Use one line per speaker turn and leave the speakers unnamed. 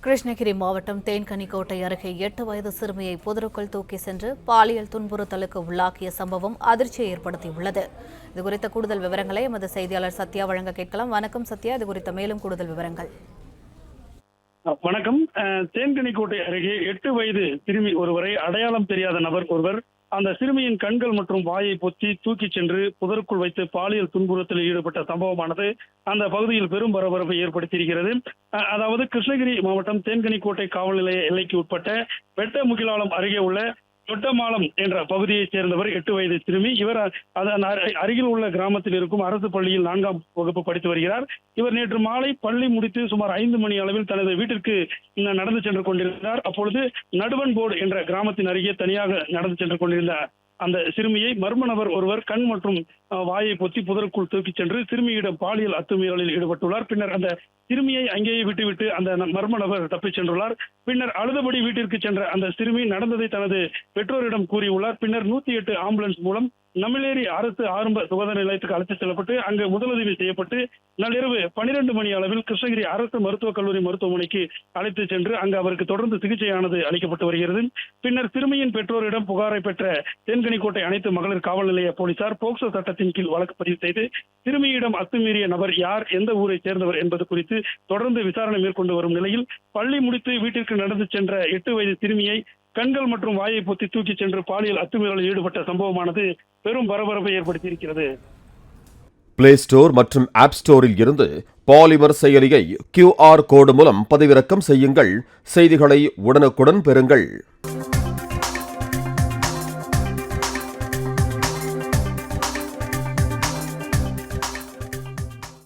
கிருஷ்ணகிரி மாவட்டம் தேன்கனிக்கோட்டை அருகே 8 வயது சிறுமியை புதருக்குள் தூக்கி சென்று பாலியல் துன்புறுத்தலுக்கு உள்ளாக்கிய சம்பவம் அதிர்ச்சியை ஏற்படுத்தியுள்ளது. இதுகுறித்த கூடுதல் விவரங்களை எமது செய்தியாளர் சத்யா வழங்க கேட்கலாம். வணக்கம் சத்யா, இதுகுறித்த மேலும் கூடுதல் விவரங்கள்.
வணக்கம். தேன்கனிக்கோட்டை அருகே 8 வயது சிறுமி ஒருவரை அடையாளம் தெரியாத நபர் ஒருவர் அந்த சிறுமியின் கண்கள் மற்றும் வாயை பொத்தி தூக்கி சென்று புதருக்குள் வைத்து பாலியல் துன்புறுத்தலில் ஈடுபட்ட சம்பவமானது அந்த பகுதியில் பெரும் பரபரப்பை ஏற்படுத்தியிருக்கிறது. அதாவது கிருஷ்ணகிரி மாவட்டம் தேன்கனிக்கோட்டை காவல் நிலைய எல்லைக்கு உட்பட்ட வெட்டமுகிலாலம் அருகே உள்ள தொட்டமாலம் என்ற பகுதியைச் சேர்ந்தவர் 8 வயது சிறுமி. இவர் அதன் அருகில் உள்ள கிராமத்தில் இருக்கும் அரசு பள்ளியில் 4ஆம் வகுப்பு படித்து வருகிறார். இவர் நேற்று மாலை பள்ளி முடித்து சுமார் 5 மணி அளவில் தனது வீட்டிற்கு நடந்து சென்று கொண்டிருந்தார். அப்பொழுது நடுவன்போடு என்ற கிராமத்தின் அருகே தனியாக நடந்து சென்று கொண்டிருந்த அந்த சிறுமியை மர்ம நபர் ஒருவர் கண் மற்றும் வாயை பொத்தி புதருக்குள் தூக்கிச் சென்று சிறுமியிடம் பாலியல் அத்துமீறலில் ஈடுபட்டுள்ளார். பின்னர் அந்த சிறுமியை அங்கேயே விட்டுவிட்டு அந்த மர்ம நபர் தப்பிச் சென்றுள்ளார். பின்னர் அழுதபடி வீட்டிற்கு சென்ற அந்த சிறுமி நடந்ததை தனது பெற்றோரிடம் கூறியுள்ளார். பின்னர் 108 ஆம்புலன்ஸ் மூலம் நமிலேரி அரசு ஆரம்ப சுகாதார நிலையத்துக்கு அழைத்துச் செல்லப்பட்டு அங்கு முதலுதவி செய்யப்பட்டு நள்ளிரவு 12 மணி அளவில் கிருஷ்ணகிரி அரசு மருத்துவக் கல்லூரி மருத்துவமனைக்கு அழைத்துச் சென்று அங்கு அவருக்கு தொடர்ந்து சிகிச்சையானது அளிக்கப்பட்டு வருகிறது. பின்னர் சிறுமியின் பெற்றோரிடம் புகாரை பெற்ற தேன்கனிக்கோட்டை அனைத்து மகளிர் காவல் நிலைய போலீசார் போக்சோ சட்டத்தின் கீழ் வழக்கு பதிவு செய்து சிறுமியிடம் அத்துமீறிய நபர் யார், எந்த ஊரை சேர்ந்தவர் என்பது குறித்து தொடர்ந்து விசாரணை மேற்கொண்டு வரும் நிலையில் பள்ளி முடித்து வீட்டிற்கு நடந்து சென்ற 8 வயது சிறுமியை கண்கள் மற்றும் வாயை பொத்தி தூக்கி சென்று பாலியல் அத்துமீறலில் ஈடுபட்ட சம்பவமானது பெரும் பரபரப்பை ஏற்படுத்தியிருக்கிறது.
பிளே ஸ்டோர் மற்றும் ஆப் ஸ்டோரில் இருந்து பாலிமர் செயலியை QR கோடு மூலம் பதிவிறக்கம் செய்யுங்கள். செய்திகளை உடனுக்குடன் பெறுங்கள்.